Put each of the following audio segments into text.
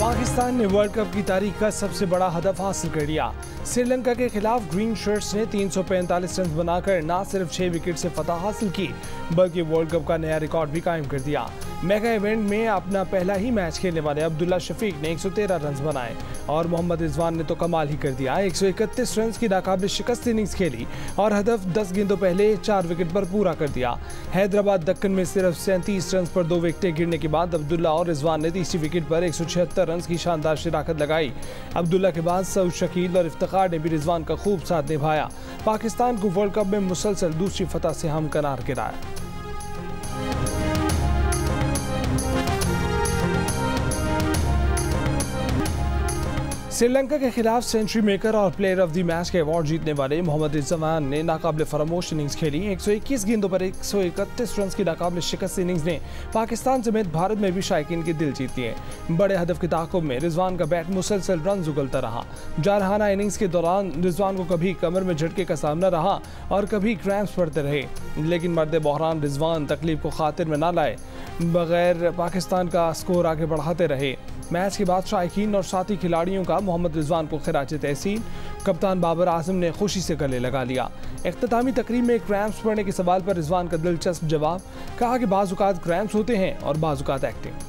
पाकिस्तान ने world cup की तारीख का सबसे बड़ा हदफ हासिल कर लिया। श्रीलंका के खिलाफ ग्रीन शर्ट्स ने 345 रन बनाकर न सिर्फ 6 विकेट से फतह हासिल की बल्कि वर्ल्ड कप का नया रिकॉर्ड भी कायम कर दिया। मेगा इवेंट में अपना पहला ही मैच खेलने वाले अब्दुल्ला शफीक ने 113 रन बनाए और मोहम्मद रिजवान ने तो कमाल ही कर दिया। 131 रन की नाकाबिल शिकस्त इनिंग्स खेली और हदफ 10 गेंदों पहले 4 विकेट पर पूरा कर दिया। हैदराबाद दक्कन में सिर्फ 37 रन पर 2 विकेटें गिरने के बाद अब्दुल्ला और रिजवान ने तीसरी विकेट पर 176 रन की शानदार शिराकत लगाई। अब्दुल्ला के बाद सऊद शकील और इफ्तिखार ने भी रिजवान का खूब साथ निभाया। पाकिस्तान को वर्ल्ड कप में मुसलसल दूसरी फतह से हमकिनार गिराया। श्रीलंका के खिलाफ सेंचुरी मेकर और प्लेयर ऑफ द मैच के अवार्ड जीतने वाले मोहम्मद रिजवान ने नाकाबिल फरामोश इनिंग्स खेली। 121 गेंदों पर 131 रन की नाकाबिल शिकस्त इनिंग्स ने पाकिस्तान समेत भारत में भी शायकीन के दिल जीत लिए। बड़े हदफ के ताक़ुब में रिजवान का बैट मुसलसल रन उगलता रहा। जारहाना इनिंग्स के दौरान रिजवान को कभी कमर में झटके का सामना रहा और कभी क्रैम्प्स पड़ते रहे, लेकिन मर्द बहरान रिजवान तकलीफ को खातिर में न लाए बगैर पाकिस्तान का स्कोर आगे बढ़ाते रहे। मैच के बाद शायकीन और साथी खिलाड़ियों का मोहम्मद रिजवान को खिराज तहसीन। कप्तान बाबर आजम ने खुशी से गले लगा लिया। इख्तितामी तकरीब में क्रैम्प्स पड़ने के सवाल पर रिजवान का दिलचस्प जवाब, कहा कि बाज़-औक़ात क्रैम्प्स होते हैं और बाज़-औक़ात एक्टिंग।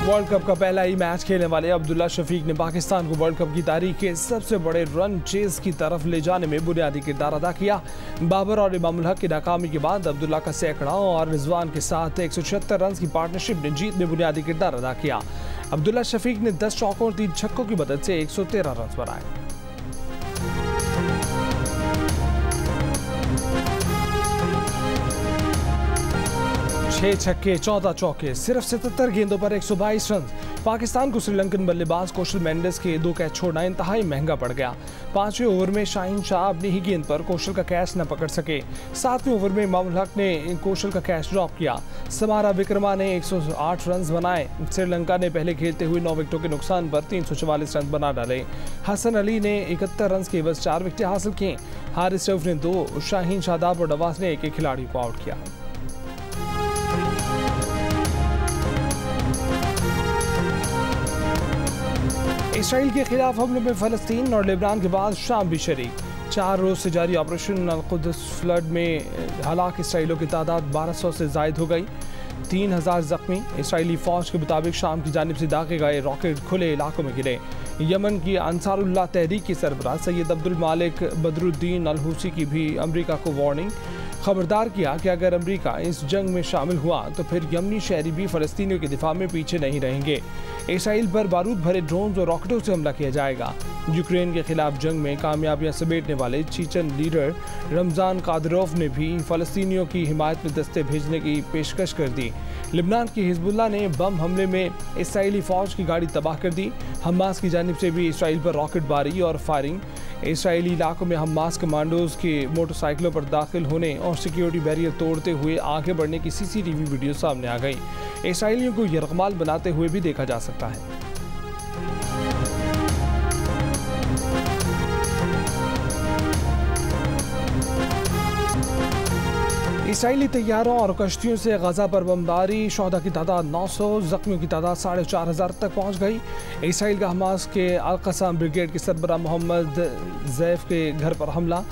वर्ल्ड कप का पहला ही मैच खेलने वाले अब्दुल्ला शफीक ने पाकिस्तान को वर्ल्ड कप की तारीख के सबसे बड़े रन चेज की तरफ ले जाने में बुनियादी किरदार अदा किया। बाबर और इमामुल हक की नाकामी के बाद अब्दुल्ला का सैकड़ा और रिजवान के साथ 176 रन की पार्टनरशिप ने जीत में बुनियादी किरदार अदा किया। अब्दुल्ला शफीक ने 10 चौकों और 3 छक्कों की मदद से 113 रन बनाए। 6 छक्के 14 चौके सिर्फ 77 गेंदों पर 122 रन। पाकिस्तान को श्रीलंकन बल्लेबाज कौशल मेंडिस के 2 कैच छोड़ना इंतहाई महंगा पड़ गया। 5वें ओवर में शाहीन शाह अपनी ही गेंद पर कौशल का कैच न पकड़ सके। 7वें ओवर में इमामुल हक ने कौशल का कैच ड्रॉप किया। समारा विक्रमा ने 108 रन बनाए। श्रीलंका ने पहले खेलते हुए 9 विकेटों के नुकसान पर 344 रन बना डाले। हसन अली ने 71 रन के बस 4 विकेटें हासिल की। हारिस रऊफ ने 2, शाहीन शादाब और नवाज ने एक खिलाड़ी को आउट किया। इसराइल के खिलाफ हमलों में फ़लस्तीन और लेबनान के बाद शाम भी शरीक। 4 रोज से जारी ऑपरेशन अल-कुद्स फ्लड में हलाक इसराइलियों की तादाद 1200 से ज़ायद हो गई। 3000 जख्मी। इसराइली फ़ौज के मुताबिक शाम की जानिब से दागे गए रॉकेट खुले इलाकों में गिरे। यमन की अंसारुल्लाह तहरीक के सरबराह सैयद अब्दुल मालिक बदरुद्दीन अल हुसी की भी अमरीका को वार्निंग। खबरदार किया कि अगर अमरीका इस जंग में शामिल हुआ तो फिर यमनी शहरी भी फ़लस्तीनियों के दिफा में पीछे नहीं रहेंगे। इसराइल पर बारूद भरे ड्रोन्स और रॉकेटों से हमला किया जाएगा। यूक्रेन के खिलाफ जंग में कामयाबियां समेटने वाले चीचन लीडर रमज़ान कादिरोव ने भी फ़लस्तीनियों की हिमायत में दस्ते भेजने की पेशकश कर दी। लिबनान की हिजबुल्लाह ने बम हमले में इसराइली फ़ौज की गाड़ी तबाह कर दी। हमास की जानिब से भी इसराइल पर रॉकेटबारी और फायरिंग। इसराइली इलाकों में हमास कमांडोज के मोटरसाइकिलों पर दाखिल होने और सिक्योरिटी बैरियर तोड़ते हुए आगे बढ़ने की CCTV वीडियो सामने आ गई। इसराइलियों को यरगमाल बनाते हुए भी देखा जा सकता है। इसराइली तैयारों और कश्तियों से गजा पर बमबारी। शोहदा की तादाद 900, जख्मियों की तादाद 4500 तक पहुंच गई। इसराइल का हमास के अल-क़स्साम ब्रिगेड के सरबराह मोहम्मद ज़ैफ के घर पर हमला।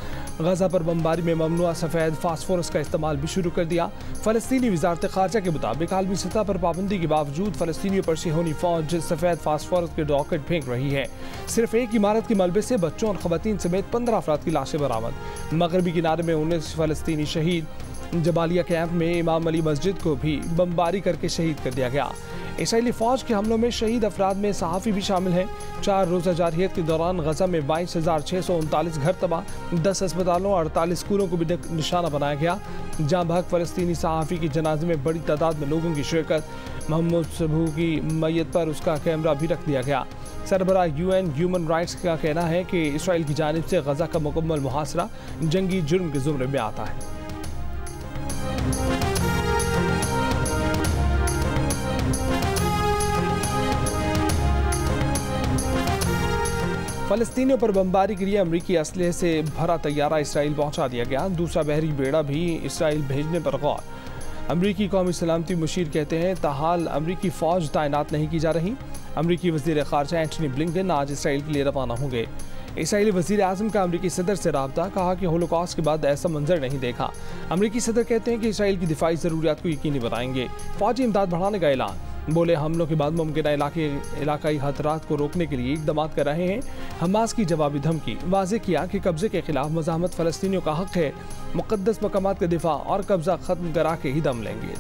गजा पर बमबारी में ममनुआ सफ़ेद फास्फोरस का इस्तेमाल भी शुरू कर दिया। फ़लस्तीनी वज़ारत ख़ारजा के मुताबिक आलमी सतह पर पाबंदी के बावजूद फ़लस्तीनियों पर सिहोनी फ़ौज सफ़ेद फास्फोरस के रॉकेट फेंक रही है। सिर्फ एक इमारत के मलबे से बच्चों और ख़वातीन समेत 15 अफराद की लाशें बरामद। मगरबी किनारे में 19 फ़लस्तीनी शहीद। जबालिया कैंप में इमाम अली मस्जिद को भी बमबारी करके शहीद कर दिया गया। इसराइली फ़ौज के हमलों में शहीद अफराद में सहाफ़ी भी शामिल हैं। 4 रोज़ा जारहियत के दौरान गजा में 22,639 घर तबाह, 10 अस्पतालों और 48 स्कूलों को भी निशाना बनाया गया। जाँ बहक फ़लस्तीनी सहाफ़ी की जनाजे में बड़ी तादाद में लोगों की शिरकत। महमूद सबू की मैयत पर उसका कैमरा भी रख दिया गया। सरबराह UN ह्यूमन राइट्स का कहना है कि इसराइल की जानिब से गजा का मुकम्मल मुहासरा जंगी जुर्म के ज़ुमरे में आता है। फलस्तीनियों पर बमबारी के लिए अमरीकी असलहे से भरा तैयारा इसराइल पहुंचा दिया गया। दूसरा बहरी बेड़ा भी इसराइल भेजने पर गौर। अमरीकी कौमी सलामती मुशीर कहते हैं ताहाल अमरीकी फ़ौज तैनात नहीं की जा रही। अमरीकी वज़ीर ख़ारजा एंटनी ब्लिंकन आज इसराइल के लिए रवाना होंगे। इसराइली वज़ीर आज़म का अमरीकी सदर से राब्ता, कहा कि होलोकॉस्ट के बाद ऐसा मंजर नहीं देखा। अमरीकी सदर कहते हैं कि इसराइल की दिफाई ज़रूरियात को यकीनी बनाएंगे। फ़ौजी इमदाद बढ़ाने का ऐलान। बोले हमलों के बाद मुमकिन इलाकाई खतरात को रोकने के लिए इक़दाम कर रहे हैं। हमास की जवाबी धमकी। वाज़े किया कि कब्ज़े के खिलाफ मज़ाहमत फ़लस्तीनियों का हक़ है। मुक़द्दस मकामात का दिफा और कब्ज़ा ख़त्म करा के ही दम लेंगे।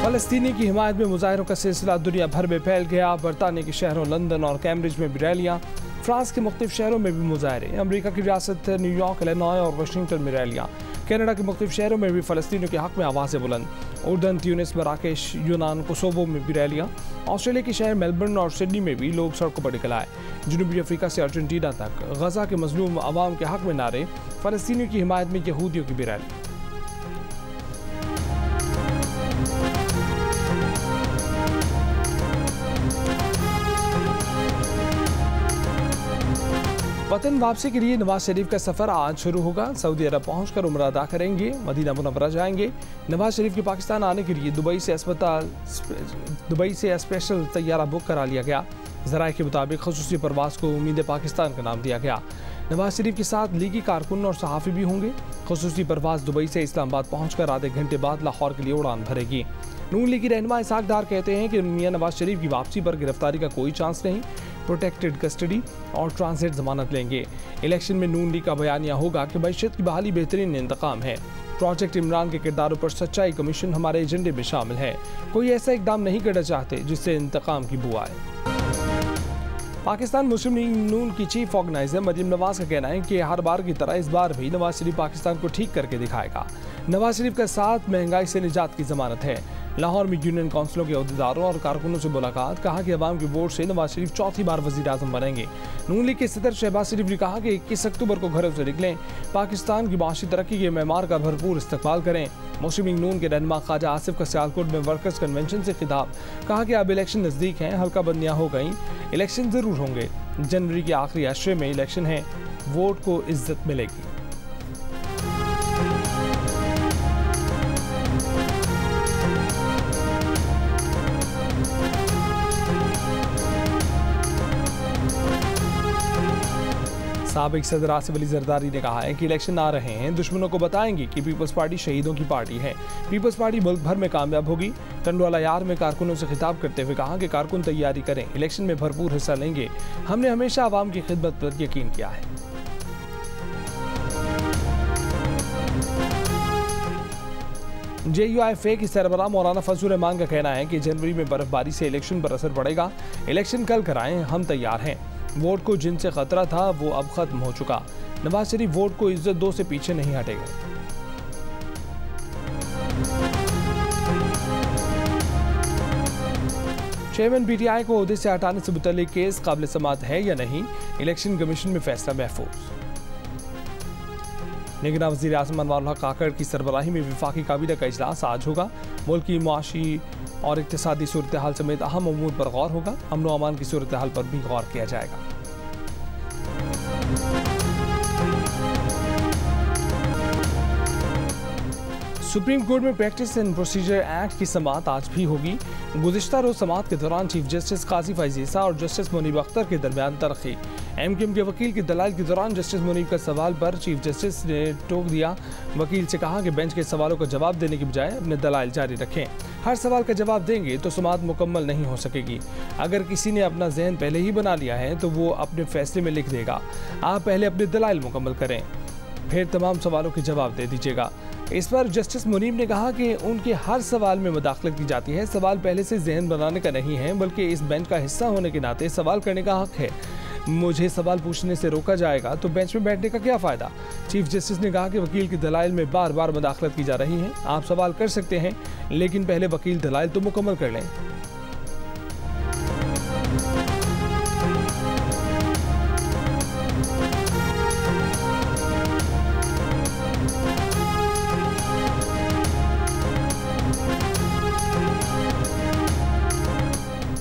फ़लस्तीनी की हिमायत में मुजाहिरों का सिलसिला दुनिया भर में फैल गया। बरतानिया के शहरों लंदन और कैम्ब्रिज में भी रैलियाँ। फ्रांस के मुख्तलिफ शहरों में भी मुजाहरे। अमरीका की रियासत न्यूयॉर्क, इलिनॉय और वाशिंगटन में रैलियाँ। कनाडा के मुख्तलिफ शहरों में भी फ़लस्तीनियों के हक़ में आवाज़ें बुलंद। उर्दन, ट्यूनिस, मराकेश, यूनान, कोसोवो में भी रैलियाँ। ऑस्ट्रेलिया के शहर मेलबर्न और सिडनी में भी लोग सड़कों पर निकल आए। जनूबी अफ्रीका से अर्जेंटीना तक गजा के मजलूम अवाम के हक़ में नारे। फ़लस्तीनियों की हिमायत में यहूदियों की भी रैली। वतन वापसी के लिए नवाज शरीफ का सफ़र आज शुरू होगा। सऊदी अरब पहुंचकर उम्र अदा करेंगे, मदीना मुनव्वरा जाएंगे। नवाज शरीफ के पाकिस्तान आने के लिए दुबई से स्पेशल तैयारा बुक करा लिया गया। ज़राए के मुताबिक ख़ुसूसी परवाज को उम्मीद पाकिस्तान का नाम दिया गया। नवाज शरीफ के साथ लीगी कारकुन और सहाफ़ी भी होंगे। ख़ुसूसी परवाज दुबई से इस्लामाबाद पहुंचकर आधे घंटे बाद लाहौर के लिए उड़ान भरेगी। नून लीग की रहनुमा इसहाक डार कहते हैं कि मियां नवाज शरीफ की वापसी पर गिरफ्तारी का कोई चांस नहीं। प्रोटेक्टेड कस्टडी और ट्रांजिट जमानत लेंगे। इलेक्शन में नून लीग का बयानिया होगा कि मैशत की बहाली बेहतरीन इंतकाम है। प्रोजेक्ट इमरान के किरदारों पर सच्चाई कमीशन हमारे एजेंडे में शामिल है। कोई ऐसा इकदाम नहीं करना चाहते जिससे इंतकाम की बू आए। पाकिस्तान मुस्लिम लीग नून की चीफ ऑर्गेनाइजर मरीम नवाज का कहना है कि हर बार की तरह इस बार भी नवाज शरीफ पाकिस्तान को ठीक करके दिखाएगा। नवाज शरीफ का साथ महंगाई से निजात की जमानत है। लाहौर में यूनियन काउंसिलों के अहदेदारों और कारकुनों से मुलाकात। कहा कि अवाम के वोट से नवाज शरीफ चौथी बार वज़ीर आज़म बनेंगे। नून लीग के सदर शहबाज शरीफ ने कहा कि 21 अक्टूबर को घरों से निकलें, पाकिस्तान की माशी तरक्की के मेमार का भरपूर इस्तकबाल करें। मुस्लिम लीग नून के रहनुमा ख्वाजा आसिफ का सियालकोट में वर्कर्स कन्वेंशन से खिताब। कहा कि अब इलेक्शन नज़दीक हैं, हल्का बंदियाँ हो गई, इलेक्शन ज़रूर होंगे। जनवरी के आखिरी अशरे में इलेक्शन है, वोट को इज्जत मिलेगी। साबिक सदर आसिफ अली जरदारी ने कहा है कि इलेक्शन आ रहे हैं, दुश्मनों को बताएंगे कि पीपल्स पार्टी शहीदों की पार्टी है। पीपल्स पार्टी मुल्क भर में कामयाब होगी। टंडवाला यार में कारकुनों से खिताब करते हुए कहा कि कारकुन तैयारी करें, इलेक्शन में भरपूर हिस्सा लेंगे। हमने हमेशा आवाम की खिदमत पर यकीन किया है। JUIFA की सरबराह मौलाना फजलुर रहमान का कहना है कि जनवरी में बर्फबारी से इलेक्शन पर असर पड़ेगा। इलेक्शन कल कराएं, हम तैयार हैं। वोट को जिनसे खतरा था वो अब खत्म हो चुका। नवाज शरीफ वोट को इज्जत दो से पीछे नहीं हटेंगे। चेयरमैन PTI को ओहदे से हटाने से मुतल्लिक केस काबिल समाअत है या नहीं, इलेक्शन कमीशन में फैसला महफूज। निगरान वज़ीर आज़म अनवारुल हक काकड़ की सरबराही में वफाकी काबीना का इजलास आज होगा। मुल्क की मुआशी और इक़्तिसादी सूरत हाल समेत अहम अमूर पर गौर होगा। अमन व अमान की सूरत हाल पर भी गौर किया जाएगा। सुप्रीम कोर्ट में प्रैक्टिस एंड प्रोसीजर एक्ट की समाअत आज भी होगी। गुज़िश्ता रोज समाअत के दौरान चीफ जस्टिस काजी फैज़ीसा और जस्टिस मुनीब अख्तर के दरमियान तरक्की। MQM के वकील के दलाइल के दौरान जस्टिस मुनीब का सवाल पर चीफ जस्टिस ने टोक दिया। वकील से कहा कि बेंच के सवालों का जवाब देने के बजाय अपने दलाइल जारी रखें। हर सवाल का जवाब देंगे तो समाअत मुकम्मल नहीं हो सकेगी। अगर किसी ने अपना जहन पहले ही बना लिया है तो वो अपने फैसले में लिख देगा। आप पहले अपने दलाइल मुकम्मल करें, फिर तमाम सवालों के जवाब दे दीजिएगा। इस पर जस्टिस मुनीब ने कहा कि उनके हर सवाल में मुदाखलत की जाती है। सवाल पहले से जहन बनाने का नहीं है, बल्कि इस बेंच का हिस्सा होने के नाते सवाल करने का हक है। मुझे सवाल पूछने से रोका जाएगा तो बेंच में बैठने का क्या फ़ायदा। चीफ जस्टिस ने कहा कि वकील की दलाइल में बार बार मुदाखलत की जा रही है। आप सवाल कर सकते हैं, लेकिन पहले वकील दलाइल तो मुकम्मल कर लें।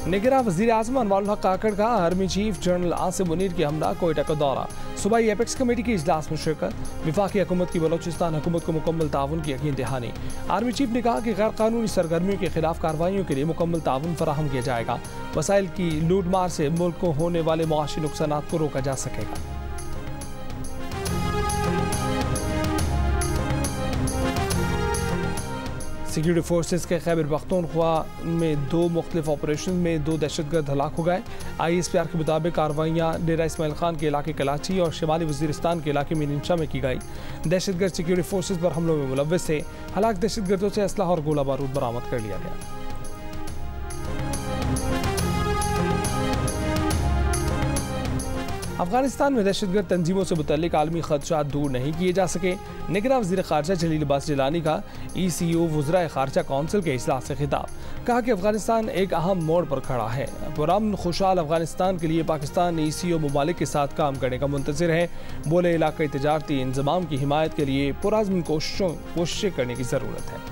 निगरान वज़ीर आज़म अनवारुल हक काकड़ का army chief general Asim Munir की हमरा कोयटा का दौरा, सूबाई एपेक्स कमेटी की इजलास में शिरकत, वफाकी हुकूमत की बलोचिस्तान हुकूमत को मुकम्मल ताउन की यकीन दहानी। आर्मी चीफ ने कहा कि गैर कानूनी सरगर्मियों के खिलाफ कार्रवाइयों के लिए मुकम्मल ताउन फराहम किया जाएगा। वसाइल की लूट मार से मुल्क को होने वाले मुआशी नुकसान को रोका जा सकेगा। सिक्योरिटी फोर्सेस के खैबर पख्तूनख्वा में 2 मुख्तलिफ ऑपरेशन में 2 दहशतगर्द हलाक हो गए। ISPR के मुताबिक कार्रवाइयाँ डेरा इस्माइल खान के इलाके कराची और शिमाली वजीरिस्तान के इलाके मीनशा में की गई। दहशतगर्द सिक्योरिटी फोर्सेस पर हमलों में मुलव्वस थे। हलाक दहशतगर्दों से असलहा और गोला बारूद बरामद कर लिया गया। अफगानिस्तान में दहशतगर्द तंजीमों से मुतल्लिक आलमी खदशात दूर नहीं किए जा सके। निगरान वज़ीर ख़ारजा जलील अब्बास जिलानी का ECO वज़राए ख़ारजा कौंसिल के इजलास से खिताब, कहा कि अफगानिस्तान एक अहम मोड़ पर खड़ा है। पुरअमन खुशहाल अफगानिस्तान के लिए पाकिस्तान ECO ममालिक के साथ काम करने का मुंतज़िर है। बोले इलाक़ाई तजारती इंज़माम की हिमायत के लिए पुरअज़्म कोशिशें करने की ज़रूरत है।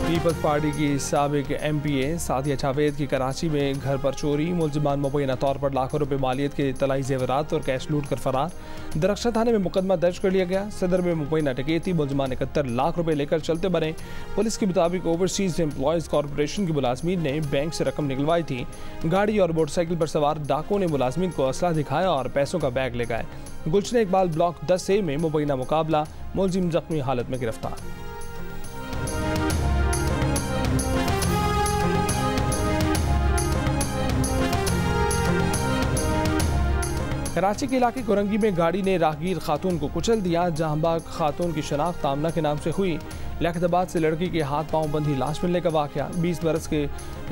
पीपल्स पार्टी की साबिक MPA सादिया जावेद की कराची में घर पर चोरी, मुलजिमान मुबैना तौर पर लाखों रुपए मालियत के तलाई जेवरात और कैश लूट कर फरार। दरख्शा थाने में मुकदमा दर्ज कर लिया गया। सदर में मुबैना डकैती, मुलजिमान 71 लाख रुपए लेकर चलते बने। पुलिस के मुताबिक ओवरसीज एम्प्लॉयज़ कॉरपोरेशन के मुलाजमीन ने बैंक से रकम निकलवाई थी। गाड़ी और मोटरसाइकिल पर सवार डाकुओं ने मुलाजमीन को असला दिखाया और पैसों का बैग ले गए। गुलशन इकबाल ब्लॉक 10A में मुबैना मुकाबला, मुलजिम जख्मी हालत में गिरफ्तार। कराची के इलाके कोरंगी में गाड़ी ने राहगीर खातून को कुचल दिया। जहांबाग खातून की शनाख्त आमना के नाम से हुई। लियाकताबाद से लड़की के हाथ पांव बंधी लाश मिलने का वाक़या। 20 बरस के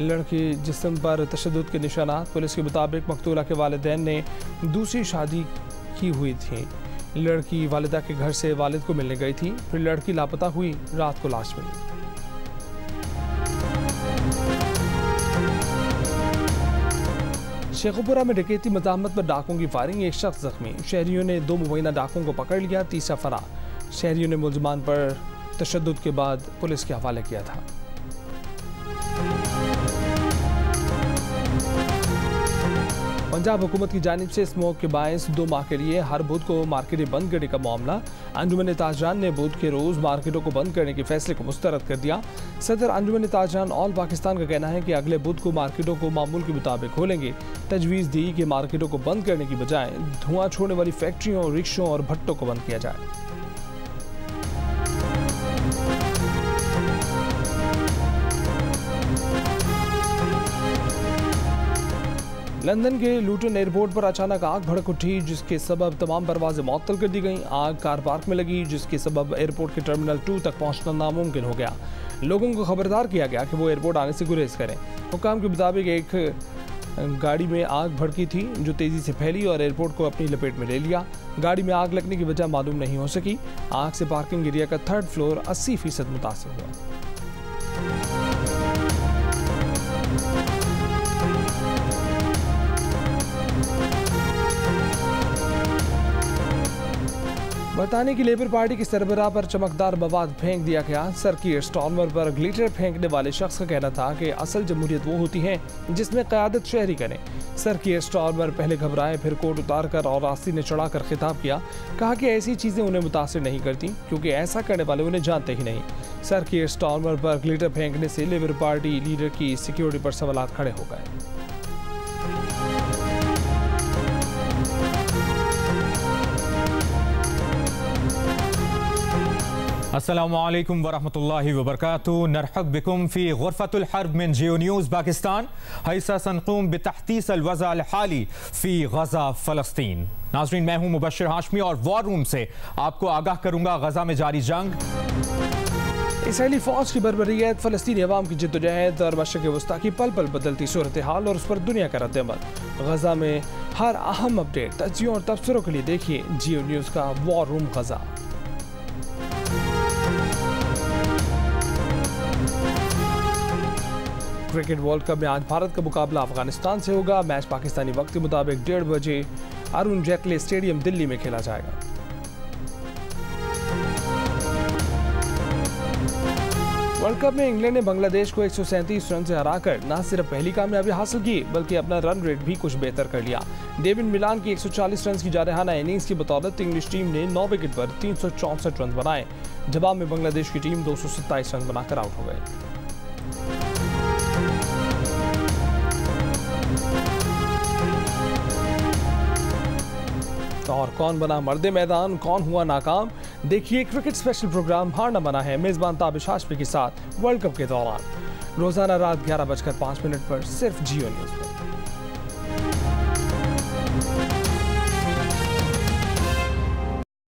लड़के जिस्म पर तशद्दुद के निशानात। पुलिस के मुताबिक मकतूला के वालिदैन ने दूसरी शादी की हुई थी। लड़की वालिदा के घर से वालिद को मिलने गई थी, फिर लड़की लापता हुई, रात को लाश मिली। शेखुपुरा में डकैती मज़ाहमत पर डाकुओं की फायरिंग, एक शख्स जख्मी। शहरियों ने 2 मुबैना डाकुओं को पकड़ लिया, तीसरा फरार। शहरियों ने मुलजिमान पर तशद्दुद के बाद पुलिस के हवाले किया था। पंजाब हुकूमत की जानिब से स्मोक के बायस 2 माह के लिए हर बुध को मार्केटें बंद करने का मामला। अंजुमन ताजरान ने बुध के रोज़ मार्केटों को बंद करने के फैसले को मुस्तरद कर दिया। सदर अंजुमन ताजरान ऑल पाकिस्तान का कहना है कि अगले बुध को मार्केटों को मामूल के मुताबिक खोलेंगे। तजवीज़ दी कि मार्केटों को बंद करने की बजाय धुआं छोड़ने वाली फैक्ट्रियों, रिक्शों और भट्टों को बंद किया जाए। लंदन के लूटन एयरपोर्ट पर अचानक आग भड़क उठी, जिसके सबब तमाम परवाजें मुअत्तल कर दी गईं। आग कार पार्क में लगी, जिसके सबब एयरपोर्ट के टर्मिनल 2 तक पहुंचना नामुमकिन हो गया। लोगों को खबरदार किया गया कि वो एयरपोर्ट आने से गुरेज करें। हुक्काम के मुताबिक एक गाड़ी में आग भड़की थी, जो तेज़ी से फैली और एयरपोर्ट को अपनी लपेट में ले लिया। गाड़ी में आग लगने की वजह मालूम नहीं हो सकी। आग से पार्किंग एरिया का 3rd फ्लोर 80% मुतासिर हुआ। बरतानिया की लेबर पार्टी की सरबराह पर चमकदार मवाद फेंक दिया गया। सर कीर स्टार्मर पर ग्लिटर फेंकने वाले शख्स का कहना था कि असल जमहूरियत वो होती है जिसमें क़यादत शहरी करे। सर कीर स्टार्मर पहले घबराए, फिर कोट उतार कर और रास्ते ने चढ़ाकर खिताब किया। कहा कि ऐसी चीज़ें उन्हें मुतासिर नहीं करती, क्योंकि ऐसा करने वाले उन्हें जानते ही नहीं। सर कीर स्टार्मर पर ग्लिटर फेंकने से लेबर पार्टी लीडर की सिक्योरिटी पर सवालात खड़े हो गए। अस्सलामुअलैकुम वरहमतुल्लाहि वबरकातुहू। नरहब बिकुम फी गुरफतुल हर्ब मिन जियो न्यूज़ पाकिस्तान हैसा सनक़ूम बितहतीस अल-वज़अ अल-हाली फी गज़ा फ़लस्तीन। नाज़रीन, मैं हूँ मुबश्शिर हाशमी और वॉर रूम से आपको आगाह करूँगा गज़ा में जारी जंग, इसराइली फ़ौज की बर्बरियत, फ़लस्तीनी अवाम की जिद्दोजहद और मशरिक़ वस्ता की पल पल बदलती सूरत हाल और उस पर दुनिया का रद्द-ए-अमल। गज़ा में हर अहम अपडेट, तज्ज़ियों और तबसरों के लिए देखिए जियो न्यूज़ का वॉर रूम गज़ा। क्रिकेट वर्ल्ड कप में आज भारत का मुकाबला अफगानिस्तान से होगा। मैच पाकिस्तानी वक्त के मुताबिक 1:30 बजे अरुण जेटली स्टेडियम दिल्ली में खेला जाएगा। वर्ल्ड कप में इंग्लैंड ने बांग्लादेश को 137 रन से हराकर न सिर्फ पहली कामयाबी हासिल की बल्कि अपना रन रेट भी कुछ बेहतर कर लिया। डेविड मिलान की 140 रन की जारहाना इनिंग्स की बदौलत इंग्लिश टीम ने 9 विकेट पर 364 रन बनाए। जवाब में बांग्लादेश की टीम 227 रन बनाकर आउट हो गई। और कौन बना मर्दे मैदान, कौन हुआ नाकाम, देखिए क्रिकेट स्पेशल प्रोग्राम हार न बना है मेजबान ताबिश हाशमी के साथ वर्ल्ड कप के दौरान रोजाना रात 11:05 पर सिर्फ जियो न्यूज़ पर।